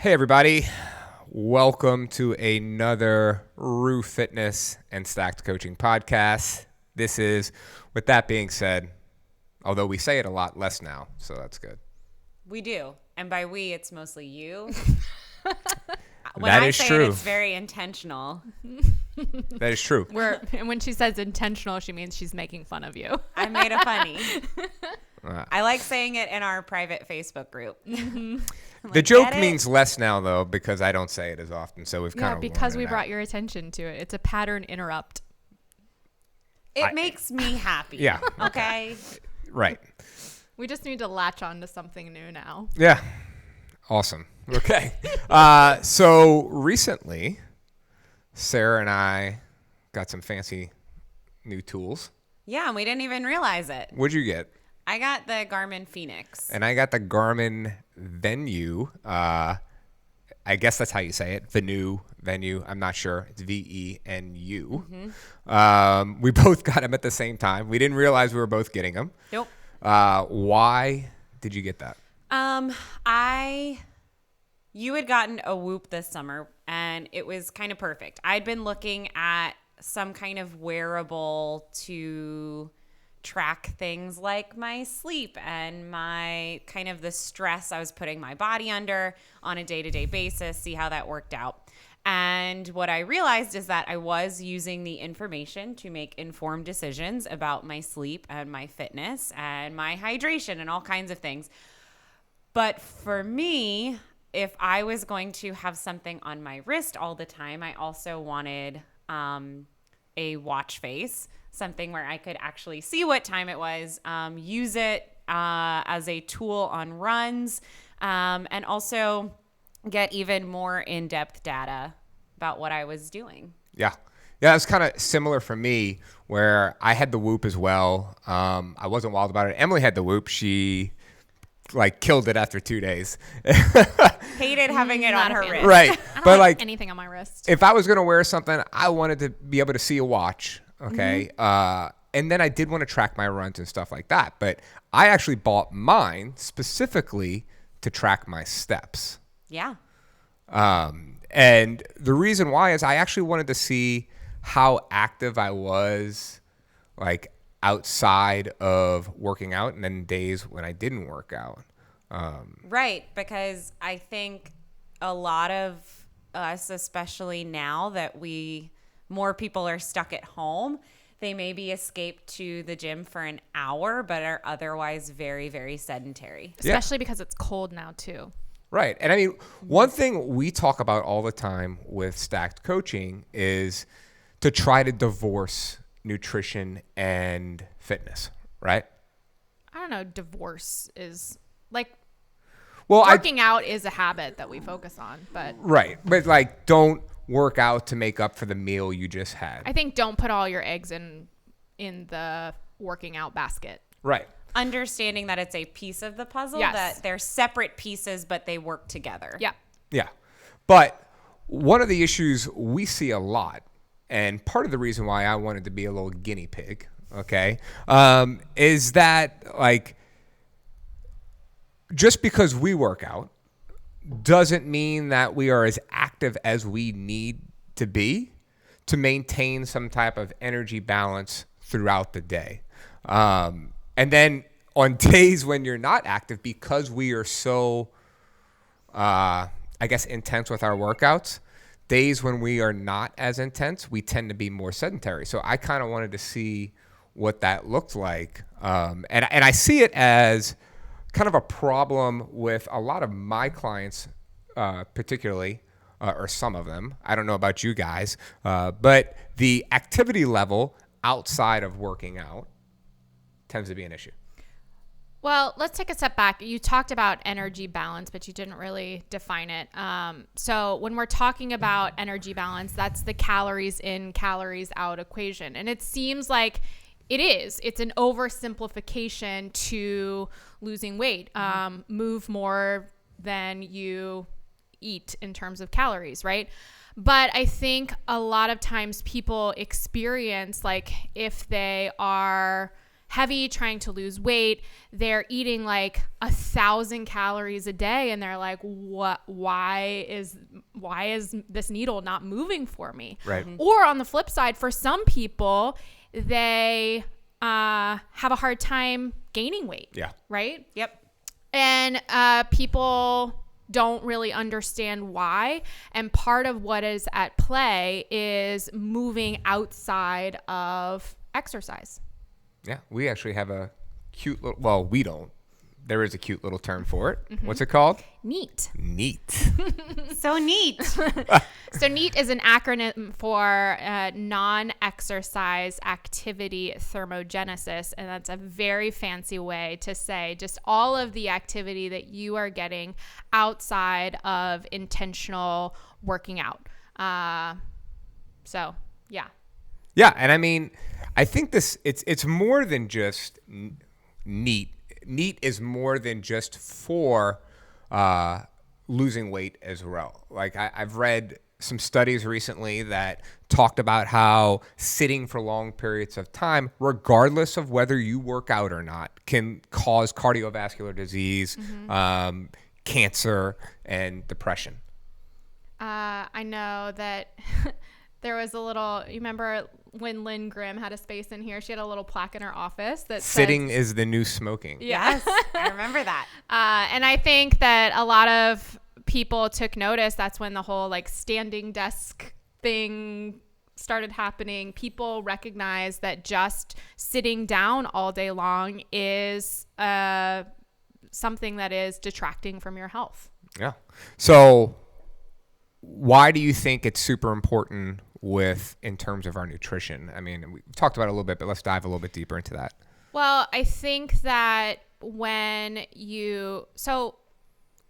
Hey, everybody. Welcome to another Rue Fitness and Stacked Coaching podcast. This is, with that being said, although we say it a lot less now, so that's good. We do. And by we, it's mostly you. When That I is say true. it, it's very intentional. That is true. And when she says intentional, she means she's making fun of you. I made a funny. I like saying it in our private Facebook group. The joke means less now, though, because I don't say it as often, so we've kind of because worn we it brought out. your attention to it. It's a pattern interrupt. It makes me happy. Yeah. Okay? Right. We just need to latch on to something new now. Yeah. Awesome. Okay. So recently, Sarah and I got some fancy new tools. Yeah, and we didn't even realize it. What'd you get? I got the Garmin Phoenix. And I got the Garmin Venue. I guess that's how you say it. Venue. I'm not sure. It's VENU. We both got them at the same time. We didn't realize we were both getting them. Nope. Why did you get that? You had gotten a Whoop this summer, and it was kind of perfect. I'd been looking at some kind of wearable to track things like my sleep and my kind of the stress I was putting my body under on a day-to-day basis, see how that worked out. And what I realized is that I was using the information to make informed decisions about my sleep and my fitness and my hydration and all kinds of things. But for me, if I was going to have something on my wrist all the time, I also wanted a watch face, something where I could actually see what time it was, use it as a tool on runs, and also get even more in-depth data about what I was doing. Yeah, it's kind of similar for me where I had the Whoop as well. I wasn't wild about it. Emily had the Whoop. She killed it after 2 days. Hated having it Not on a her fan. wrist. Right. I don't But like anything on my wrist. if I was going to wear something, I wanted to be able to see a watch. Okay. And then I did want to track my runs and stuff like that. But I actually bought mine specifically to track my steps. Yeah. And the reason why is I actually wanted to see how active I was, outside of working out, and then days when I didn't work out. Right, because I think a lot of us, especially now that more people are stuck at home, they maybe escape to the gym for an hour, but are otherwise very, very sedentary. Especially because it's cold now, too. Right. And I mean, one thing we talk about all the time with Stacked Coaching is to try to divorce nutrition and fitness, right? I don't know. Divorce is Well, working out is a habit that we focus on, but right. But don't work out to make up for the meal you just had. I think don't put all your eggs in the working out basket. Right. Understanding that it's a piece of the puzzle, Yes. that they're separate pieces, but they work together. Yeah. Yeah. But one of the issues we see a lot, and part of the reason why I wanted to be a little guinea pig, okay, is that just because we work out doesn't mean that we are as active as we need to be to maintain some type of energy balance throughout the day. And then on days when you're not active, because we are so, intense with our workouts, days when we are not as intense, we tend to be more sedentary. So I kind of wanted to see what that looked like. And I see it as kind of a problem with a lot of my clients, particularly, or some of them. I don't know about you guys, but the activity level outside of working out tends to be an issue. Well, let's take a step back. You talked about energy balance, but you didn't really define it. So when we're talking about energy balance, that's the calories in, calories out equation. And it seems like it is. It's an oversimplification to losing weight. Move more than you eat in terms of calories, right? But I think a lot of times people experience, if they are heavy, trying to lose weight. They're eating like 1,000 calories a day, and they're like, "What? Why is this needle not moving for me?" Right. Or on the flip side, for some people, they have a hard time gaining weight. Yeah. Right. Yep. And people don't really understand why. And part of what is at play is moving outside of exercise. Yeah. We actually have a cute little, well, we don't. There is a cute little term for it. What's it called? NEAT. Neat. So neat. So NEAT is an acronym for non-exercise activity thermogenesis, and that's a very fancy way to say just all of the activity that you are getting outside of intentional working out. So yeah. Yeah, and I mean, I think it's more than just NEAT. NEAT is more than just for losing weight as well. Like I've read some studies recently that talked about how sitting for long periods of time, regardless of whether you work out or not, can cause cardiovascular disease, cancer, and depression. I know that there was a little, you remember when Lynn Grimm had a space in here, she had a little plaque in her office that Sitting says, is the new smoking. Yes, I remember that. and I think that a lot of people took notice. That's when the whole like standing desk thing started happening. People recognize that just sitting down all day long is something that is detracting from your health. Yeah. So why do you think it's super important in terms of our nutrition? I mean, we talked about it a little bit, but let's dive a little bit deeper into that. Well, I think that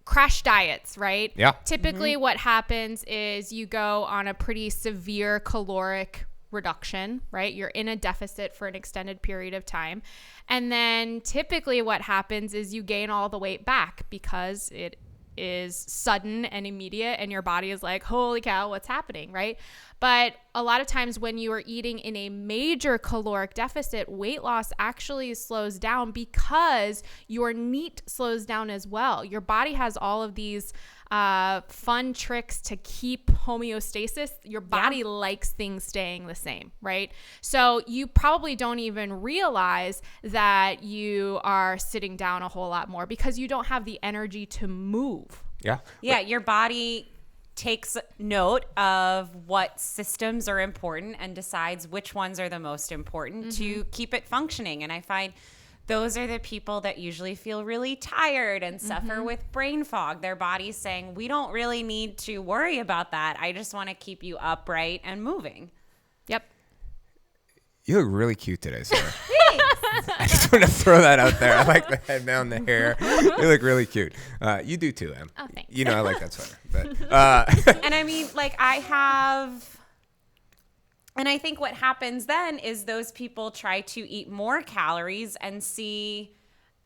crash diets, right? Yeah. Typically what happens is you go on a pretty severe caloric reduction, right? You're in a deficit for an extended period of time. And then typically what happens is you gain all the weight back because it is sudden and immediate, and your body is like, holy cow, what's happening, right? But a lot of times when you are eating in a major caloric deficit, weight loss actually slows down because your NEAT slows down as well. Your body has all of these fun tricks to keep homeostasis. Your body likes things staying the same, right? So you probably don't even realize that you are sitting down a whole lot more because you don't have the energy to move. Yeah. Yeah, your body takes note of what systems are important and decides which ones are the most important to keep it functioning. And I find those are the people that usually feel really tired and suffer with brain fog. Their body's saying, we don't really need to worry about that. I just want to keep you upright and moving. Yep. You look really cute today, Sarah. I just want to throw that out there. I like the head down, the hair. You look really cute. You do too, Em. Oh, thanks. You know I like that sweater. But, And I mean, like and I think what happens then is those people try to eat more calories and see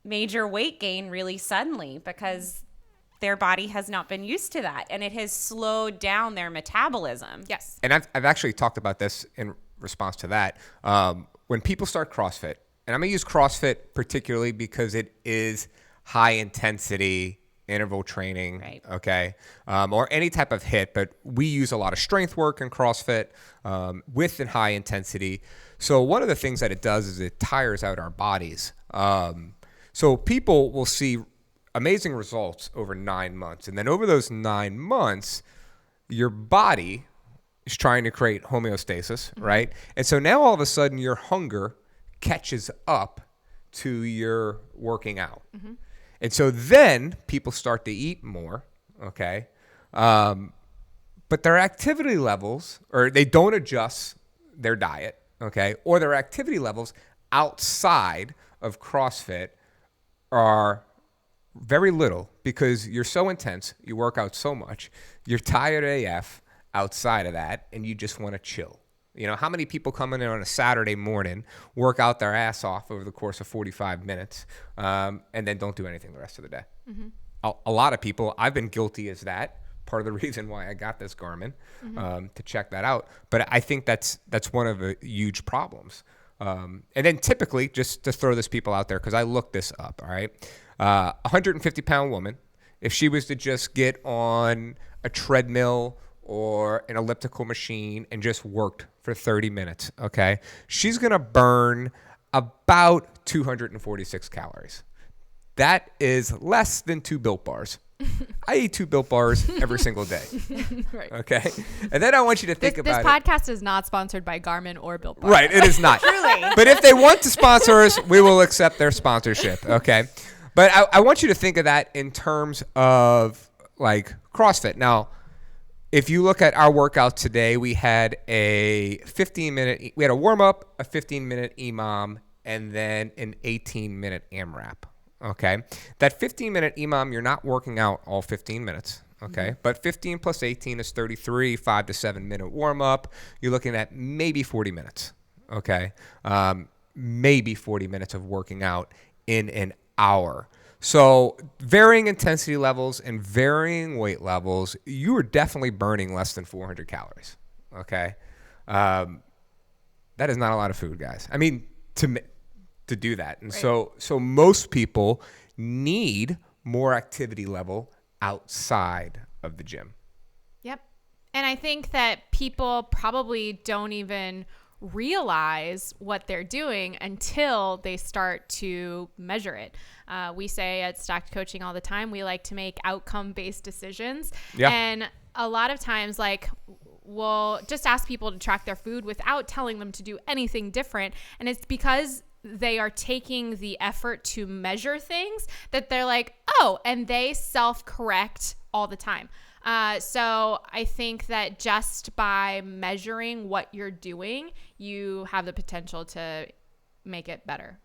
major weight gain really suddenly because their body has not been used to that and it has slowed down their metabolism. Yes. and I've actually talked about this in response to that. When people start CrossFit, and I'm going to use CrossFit particularly because it is high intensity interval training, Right. Okay, or any type of HIIT, but we use a lot of strength work in CrossFit with and high intensity. So one of the things that it does is it tires out our bodies. So people will see amazing results over 9 months, and then over those 9 months, your body is trying to create homeostasis, right? And so now all of a sudden your hunger catches up to your working out. And so then people start to eat more, okay? But their activity levels, or they don't adjust their diet, okay? Or their activity levels outside of CrossFit are very little because you're so intense, you work out so much, you're tired AF outside of that, and you just want to chill. You know, how many people come in on a Saturday morning, work out their ass off over the course of 45 minutes, and then don't do anything the rest of the day? A lot of people, I've been guilty as that. Part of the reason why I got this Garmin to check that out. But I think that's one of the huge problems. And then typically, just to throw this people out there, because I looked this up, all right, 150-pound woman, if she was to just get on a treadmill or an elliptical machine and just worked for 30 minutes, okay, she's going to burn about 246 calories. That is less than 2 Built Bars. I eat 2 Built Bars every single day. Right. Okay. And then I want you to think This about podcast is not sponsored by Garmin or Built Bar. Right. It is not. Truly. But if they want to sponsor us, we will accept their sponsorship. Okay. But I want you to think of that in terms of like CrossFit. Now, if you look at our workout today, we had a 15-minute, we had a warm up, a 15-minute EMOM, and then an 18-minute AMRAP. Okay. That 15-minute EMOM, you're not working out all 15 minutes. Okay. But 15 plus 18 is 33, 5 to 7 minute warm up. You're looking at maybe 40 minutes. Okay. Maybe 40 minutes of working out in an hour. So varying intensity levels and varying weight levels, you are definitely burning less than 400 calories. Okay. That is not a lot of food, guys. I mean, to do that. And Right. so most people need more activity level outside of the gym. Yep. And I think that people probably don't even realize what they're doing until they start to measure it. We say at Stacked Coaching all the time, we like to make outcome-based decisions. Yeah. And a lot of times, like, we'll just ask people to track their food without telling them to do anything different. And it's because they are taking the effort to measure things that they're like, oh, and they self-correct all the time. So I think that just by measuring what you're doing, you have the potential to make it better.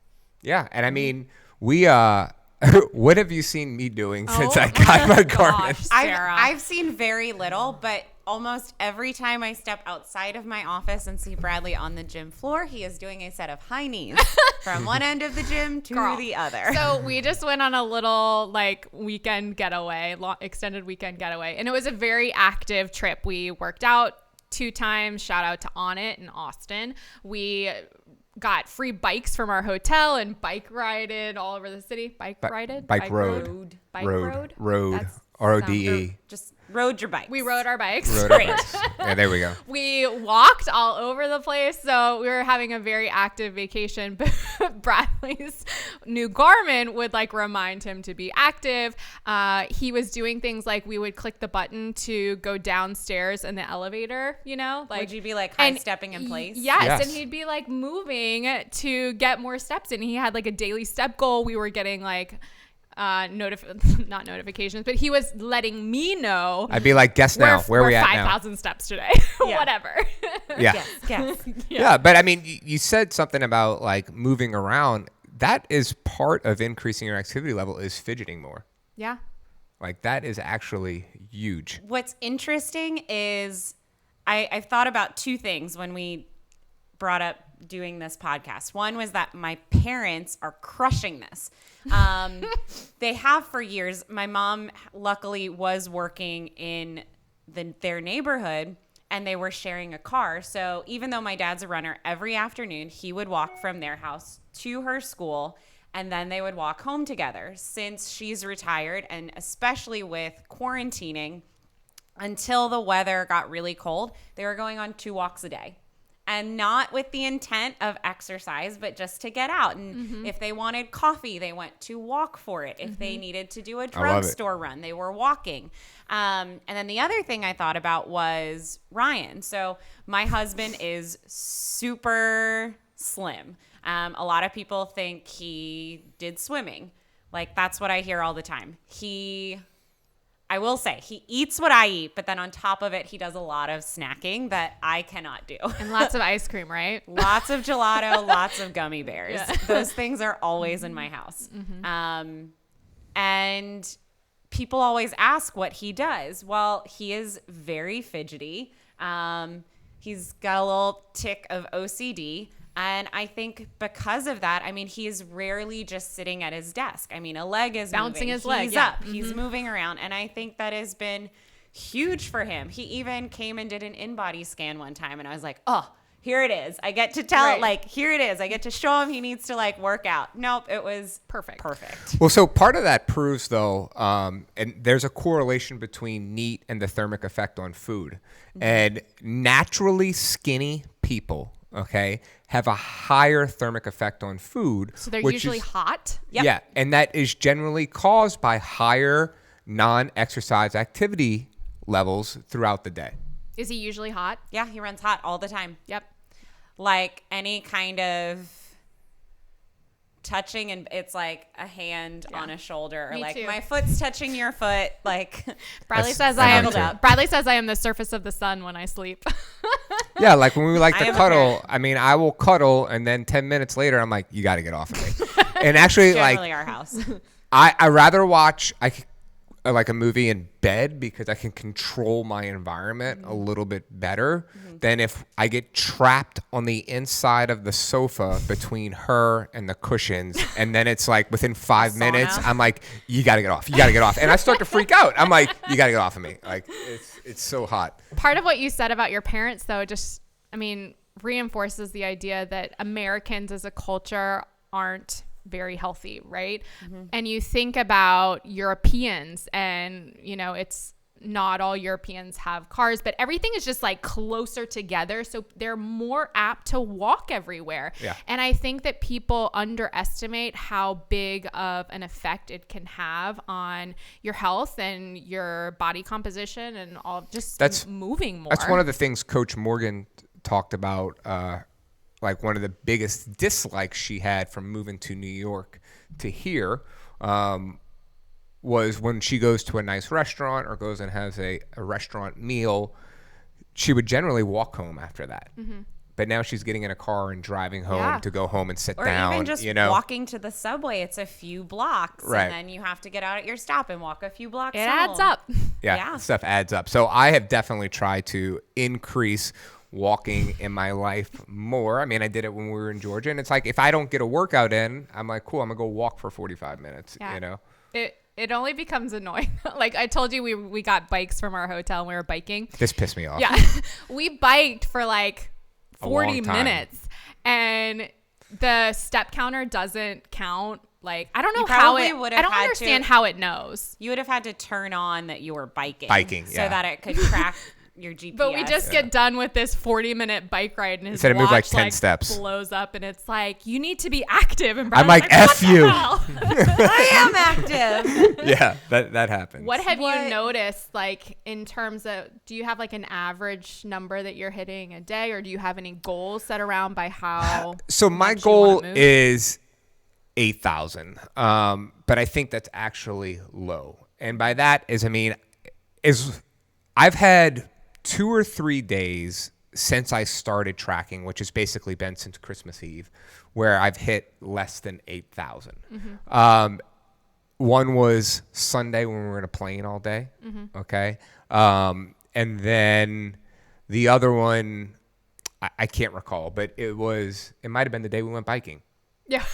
Yeah. And I mean, what have you seen me doing since I got my Garmin? Sarah. I've seen very little, but almost every time I step outside of my office and see Bradley on the gym floor, he is doing a set of high knees from one end of the gym to Girl. the other. So we just went on a little like weekend getaway, extended weekend getaway, and it was a very active trip. We worked out 2 times. Shout out to On It in Austin. We got free bikes from our hotel and bike rided all over the city. Bike rode. Road. Road. That's RODE. Just rode your bikes. We rode our bikes. Rode our Great. bikes. Yeah, there we go. We walked all over the place, so we were having a very active vacation. But Bradley's new Garmin would like remind him to be active. He was doing things like we would click the button to go downstairs in the elevator, you know, like Would you be like high stepping in place? Yes, and he'd be like moving to get more steps in. He had like a daily step goal. We were getting like not notifications, but he was letting me know. I'd be like, guess now, where are we at now? 5,000 steps today. Yeah. Whatever. Yeah. Yes. Yeah. But I mean, you said something about like moving around. That is part of increasing your activity level is fidgeting more. Yeah. Like that is actually huge. What's interesting is I've thought about 2 things when we brought up doing this podcast. One was that my parents are crushing this. They have for years. My mom luckily was working in their neighborhood and they were sharing a car. So even though my dad's a runner, every afternoon he would walk from their house to her school and then they would walk home together. Since she's retired and especially with quarantining, until the weather got really cold, they were going on 2 walks a day. And not with the intent of exercise, but just to get out. And if they wanted coffee, they went to walk for it. If they needed to do a drugstore run, they were walking. And then the other thing I thought about was Ryan. So my husband is super slim. A lot of people think he did swimming. Like that's what I hear all the time. I will say he eats what I eat, but then on top of it, he does a lot of snacking that I cannot do. And lots of ice cream, right? Lots of gelato, lots of gummy bears. Yeah. Those things are always in my house. And people always ask what he does. Well, he is very fidgety. He's got a little tick of OCD. And I think because of that, I mean, he is rarely just sitting at his desk. I mean, a leg is Bouncing moving. his leg, He's yeah. up. He's moving around. And I think that has been huge for him. He even came and did an in-body scan one time. And I was like, oh, here it is. I get to tell Right. like, here it is. I get to show him he needs to like work out. Nope, it was Perfect. Well, so part of that proves, though, and there's a correlation between NEAT and the thermic effect on food. And naturally skinny people, okay, have a higher thermic effect on food. So they're which usually is, hot. Yep. Yeah, and that is generally caused by higher non-exercise activity levels throughout the day. Is he usually hot? Yeah, he runs hot all the time. Yep. Like any kind of touching, and it's like a hand on a shoulder, or Me like too. my foot's touching your foot. Like Bradley That's- says I am. that's Bradley says I am the surface of the sun when I sleep. Yeah, like when we like I to am a cuddle, parent. I mean, I will cuddle, and then 10 minutes later, I'm like, you got to get off of me. And actually, generally like, our house. I rather watch like a movie in bed because I can control my environment a little bit better than if I get trapped on the inside of the sofa between her and the cushions. And then it's like within 5 minutes, sauna. I'm like, you got to get off. You got to get off. And I start to freak out. I'm like, you got to get off of me. Like, it's so hot. Part of what you said about your parents, though, reinforces the idea that Americans as a culture aren't very healthy, right? And you think about Europeans, and it's not all Europeans have cars, but everything is just like closer together, so they're more apt to walk everywhere. Yeah. And I think that people underestimate how big of an effect it can have on your health and your body composition and all, just moving more. That's one of the things Coach Morgan talked about. Like one of the biggest dislikes she had from moving to New York to here was when she goes to a nice restaurant or goes and has a restaurant meal, she would generally walk home after that. But now she's getting in a car and driving home to go home and sit Or down. even just walking to the subway. It's a few blocks. Right. And then you have to get out at your stop and walk a few blocks It home. adds up. Yeah, stuff adds up. So I have definitely tried to increase walking in my life more. I mean, I did it when we were in Georgia, and it's like if I don't get a workout in, I'm like, cool, I'm gonna go walk for 45 minutes. Yeah. It only becomes annoying. Like I told you, we got bikes from our hotel and we were biking. This pissed me off. Yeah. We biked for like 40 long time. minutes, and the step counter doesn't count. Like, I don't know You how probably it, would I have don't had understand to- how it knows. You would have had to turn on that you were biking. So yeah. that it could track your GPS. But we just get done with this 40-minute bike ride, and his Instead of move, like, watch 10 steps. blows up, and it's like, you need to be active. And I'm Bradley's like, F what the you. hell? I am active. Yeah, that happens. What have What- you noticed, like, in terms of, do you have like an average number that you're hitting a day, or do you have any goals set around by how? So my much you wanna goal move? is 8,000, but I think that's actually low. And by that is I've had 2 or 3 days since I started tracking, which has basically been since Christmas Eve, where I've hit less than 8,000. One was Sunday when we were in a plane all day. Okay. And then the other one, I can't recall, but it might have been the day we went biking. Yeah.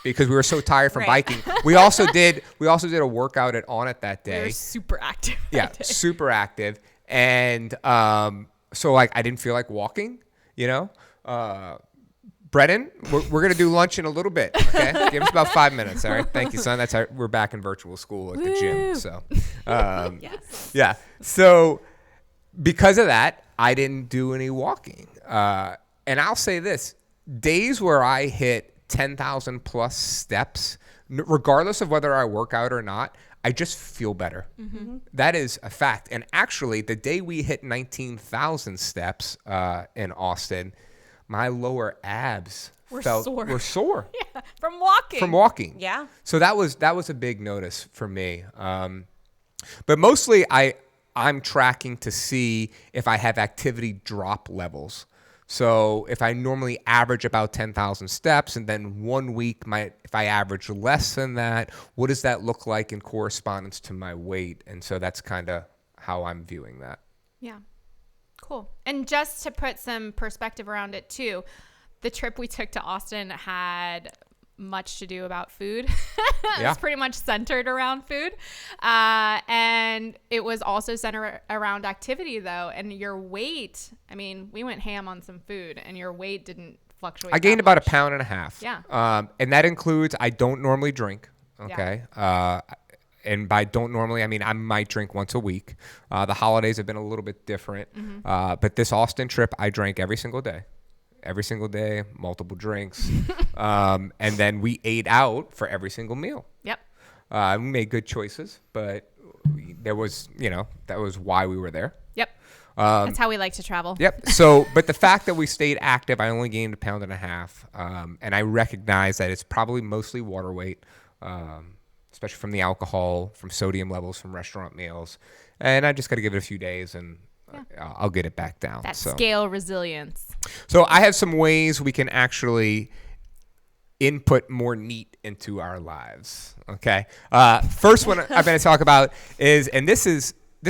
Because we were so tired from Right. biking. We also did a workout at On It that We day. were super active. Yeah, that day. super active. And so like I didn't feel like walking, Brennan, we're gonna do lunch in a little bit. Okay, give us about 5 minutes. All right, thank you, son. We're back in virtual school at the gym. So, Yes. yeah. So because of that, I didn't do any walking. And I'll say this: days where I hit 10,000 plus steps, regardless of whether I work out or not, I just feel better. That is a fact. And actually, the day we hit 19,000 steps in Austin, my lower abs Were were sore. sore Yeah, from walking. from walking. Yeah. So that was a big notice for me. But mostly I'm tracking to see if I have activity drop levels. So if I normally average about 10,000 steps, and then 1 week if I average less than that, what does that look like in correspondence to my weight? And so that's kind of how I'm viewing that. Yeah. Cool. And just to put some perspective around it too, the trip we took to Austin had much to do about food. Yeah. It's pretty much centered around food. And it was also centered around activity, though. And your weight, I mean, we went ham on some food, and your weight didn't fluctuate. I gained that about much. 1.5 pounds. Yeah. And that includes, I don't normally drink. Okay. And by don't normally, I mean I might drink once a week. The holidays have been a little bit different. But this Austin trip, I drank every single day. Every single day, multiple drinks. And then we ate out for every single meal. Yep. We made good choices, but there was, that was why we were there. Yep. That's how we like to travel. Yep. So, but the fact that we stayed active, I only gained 1.5 pounds. And I recognize that it's probably mostly water weight, especially from the alcohol, from sodium levels, from restaurant meals. And I just got to give it a few days and I'll get it back down. That scale resilience. So I have some ways we can actually input more N.E.A.T into our lives. Okay. First one I'm going to talk about is, and this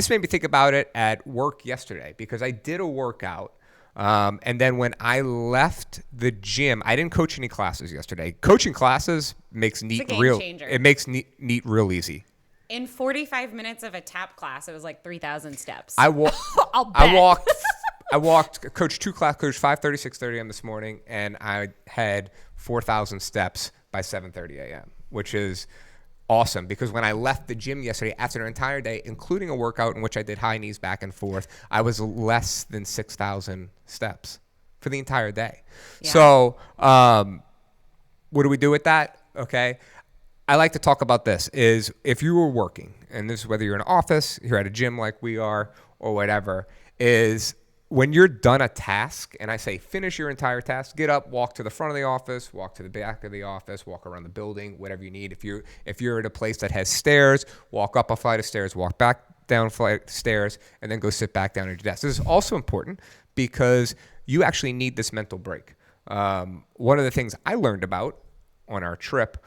made me think about it at work yesterday because I did a workout. And then when I left the gym, I didn't coach any classes yesterday. Coaching classes makes N.E.A.T game real. changer. It makes N.E.A.T real easy. In 45 minutes of a tap class, it was like 3,000 steps. I walked, coached 2 classes, coached 5:30, 6:30 a.m. this morning, and I had 4,000 steps by 7:30 a.m., which is awesome because when I left the gym yesterday after an entire day, including a workout in which I did high knees back and forth, I was less than 6,000 steps for the entire day. Yeah. So what do we do with that? Okay. I like to talk about this is if you were working, and this is whether you're in an office, you're at a gym like we are, or whatever, is when you're done a task, and I say finish your entire task, get up, walk to the front of the office, walk to the back of the office, walk around the building, whatever you need. If you're at a place that has stairs, walk up a flight of stairs, walk back down a flight of stairs, and then go sit back down at your desk. This is also important because you actually need this mental break. One of the things I learned about on our trip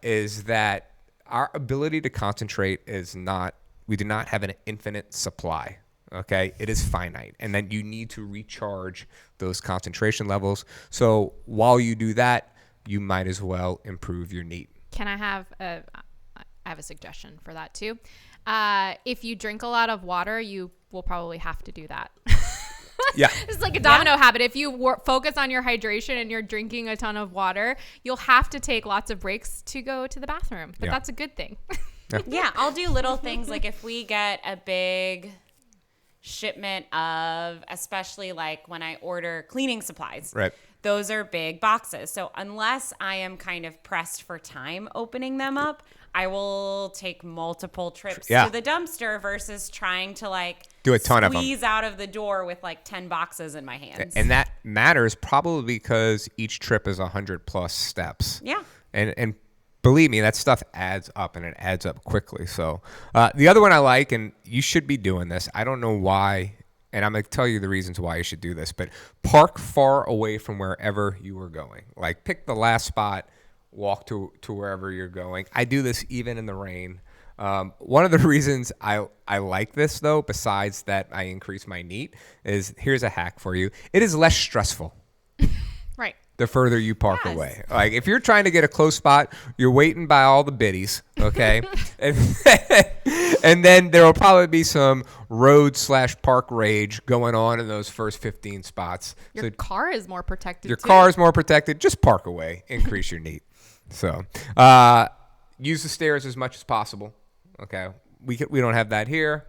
is that our ability to concentrate we do not have an infinite supply. Okay, it is finite, and then you need to recharge those concentration levels. So while you do that, you might as well improve your N.E.A.T. Can I have a suggestion for that too? If you drink a lot of water, you will probably have to do that. Yeah. It's like a domino habit. If you focus on your hydration and you're drinking a ton of water, you'll have to take lots of breaks to go to the bathroom. But that's a good thing. Yeah, I'll do little things like if we get a big shipment of, especially like when I order cleaning supplies. Right. Those are big boxes. So unless I am kind of pressed for time opening them up, I will take multiple trips to the dumpster versus trying to like do a ton of them. Squeeze out of the door with like 10 boxes in my hands. And that matters probably because each trip is 100+ steps. Yeah. And believe me, that stuff adds up, and it adds up quickly. So the other one I like, and you should be doing this, I don't know why, and I'm going to tell you the reasons why you should do this, but park far away from wherever you are going. Like pick the last spot, walk to wherever you're going. I do this even in the rain. One of the reasons I like this, though, besides that I increase my N.E.A.T, is here's a hack for you. It is less stressful. Right. The further you park away. Like if you're trying to get a close spot, you're waiting by all the biddies, okay? and then there will probably be some road/park rage going on in those first 15 spots. Your car is more protected. Your car is more protected. Just park away. Increase your N.E.A.T. So use the stairs as much as possible. Okay, we don't have that here,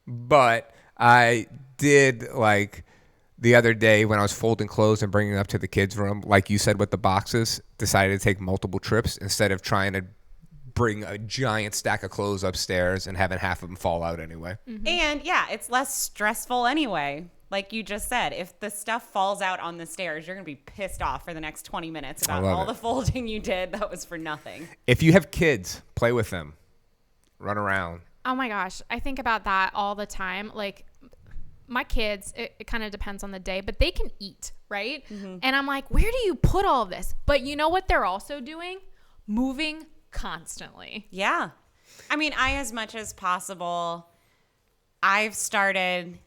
but I did like the other day when I was folding clothes and bringing them up to the kids' room, like you said with the boxes, decided to take multiple trips instead of trying to bring a giant stack of clothes upstairs and having half of them fall out anyway. Mm-hmm. And yeah, it's less stressful anyway. Like you just said, if the stuff falls out on the stairs, you're going to be pissed off for the next 20 minutes about all the folding you did that was for nothing. If you have kids, play with them. Run around. Oh my gosh. I think about that all the time. Like my kids, it kind of depends on the day, but they can eat, right? Mm-hmm. And I'm like, where do you put all of this? But you know what they're also doing? Moving constantly. Yeah. I mean, as much as possible, I've started,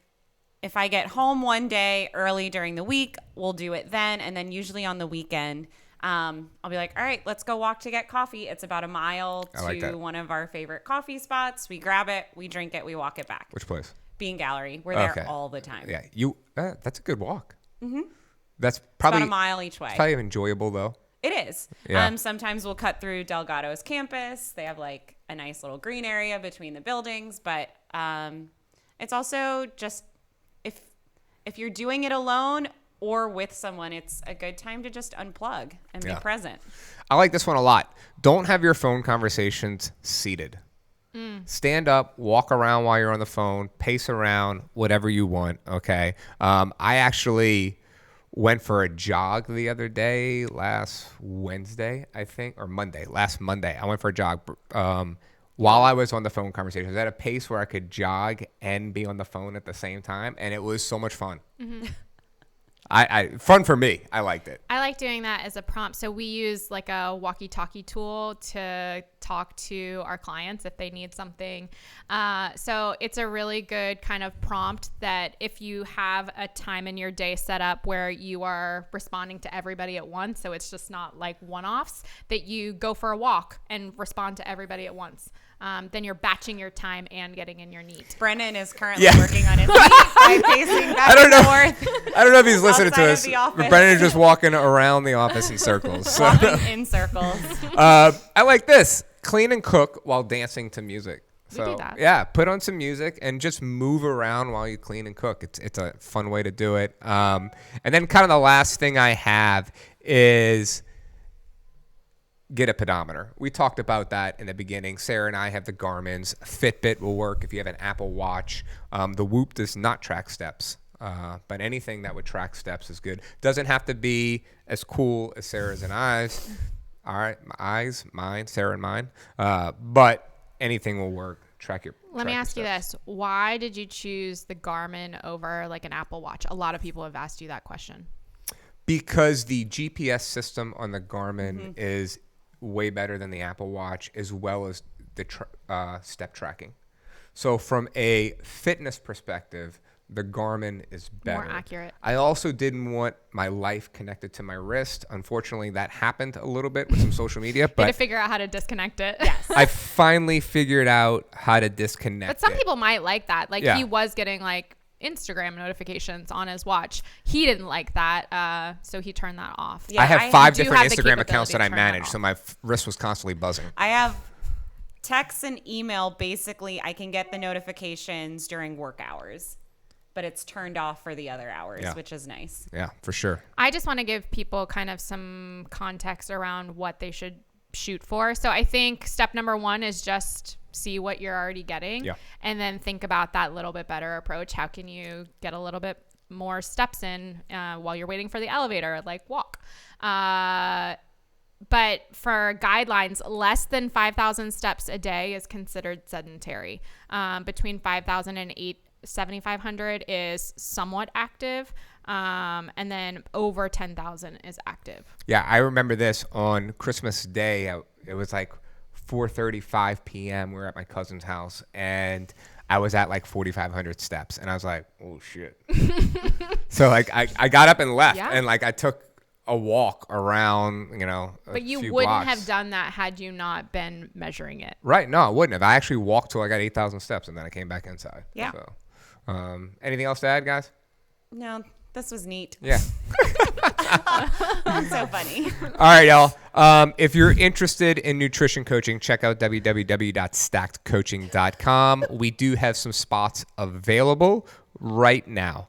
if I get home one day early during the week, we'll do it then. And then usually on the weekend, I'll be like, all right, let's go walk to get coffee. It's about a mile to one of our favorite coffee spots. We grab it, we drink it, we walk it back. Which place? Bean Gallery. We're there all the time. Yeah, that's a good walk. Mm-hmm. That's probably about a mile each way. It's probably enjoyable though. It is. Yeah. Sometimes we'll cut through Delgado's campus. They have like a nice little green area between the buildings, but it's also just if you're doing it alone or with someone, it's a good time to just unplug and be present. I like this one a lot. Don't have your phone conversations seated. Stand up, walk around while you're on the phone, pace around, whatever you want. Okay. I actually went for a jog the other day, last Wednesday, I think, or last Monday. I went for a jog while I was on the phone conversations at a pace where I could jog and be on the phone at the same time. And it was so much fun. Mm-hmm. Fun for me. I liked it. I like doing that as a prompt. So we use like a walkie-talkie tool to talk to our clients if they need something. So it's a really good kind of prompt that if you have a time in your day set up where you are responding to everybody at once, so it's just not like one-offs, that you go for a walk and respond to everybody at once. Then you're batching your time and getting in your NEAT. Brennan is currently working on his NEAT by pacing back and forth. I don't know if he's listening to us. But Brennan is just walking around the office in circles. So. Walking in circles. I like this. Clean and cook while dancing to music. So, we do that. Yeah, put on some music and just move around while you clean and cook. It's a fun way to do it. And then kind of the last thing I have is get a pedometer. We talked about that in the beginning. Sarah and I have the Garmin's. Fitbit will work if you have an Apple Watch. The Whoop does not track steps, but anything that would track steps is good. Doesn't have to be as cool as Sarah's and I's. All right, mine, Sarah and mine. But anything will work. Let me ask you this. Why did you choose the Garmin over like an Apple Watch? A lot of people have asked you that question. Because the GPS system on the Garmin is way better than the Apple Watch, as well as the step tracking. So from a fitness perspective, the Garmin is better. More accurate. I also didn't want my life connected to my wrist. Unfortunately, that happened a little bit with some social media. But you had to figure out how to disconnect it. Yes. I finally figured out how to disconnect But some people might like that. Like he was getting like Instagram notifications on his watch. He didn't like that, so he turned that off. Yeah, I have 5 different Instagram accounts that I manage, so my wrist was constantly buzzing. I have text and email. Basically, I can get the notifications during work hours, but it's turned off for the other hours, which is nice. Yeah, for sure. I just want to give people kind of some context around what they should shoot for. So I think step number 1 is just see what you're already getting and then think about that little bit better approach. How can you get a little bit more steps in while you're waiting for the elevator, like walk. But for guidelines, less than 5,000 steps a day is considered sedentary. Between 5,000 and 7,500 is somewhat active. And then over 10,000 is active. Yeah, I remember this on Christmas Day. It was like 4:35 p.m. We were at my cousin's house, and I was at like 4,500 steps, and I was like, "Oh shit!" So like I got up and left, and like I took a walk around, But you few wouldn't blocks. have done that had you not been measuring it. Right? No, I wouldn't have. I actually walked till I got 8,000 steps, and then I came back inside. Yeah. So, anything else to add, guys? No, this was neat. Yeah. So funny. All right, y'all. If you're interested in nutrition coaching, check out www.stackedcoaching.com. We do have some spots available right now.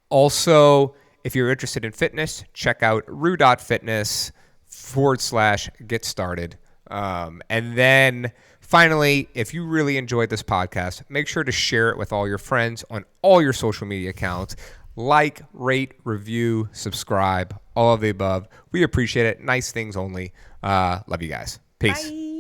Also, if you're interested in fitness, check out rue.fitness/get started. And then finally, if you really enjoyed this podcast, make sure to share it with all your friends on all your social media accounts. Like, rate, review, subscribe, all of the above. We appreciate it. Nice things only. Love you guys. Peace. Bye.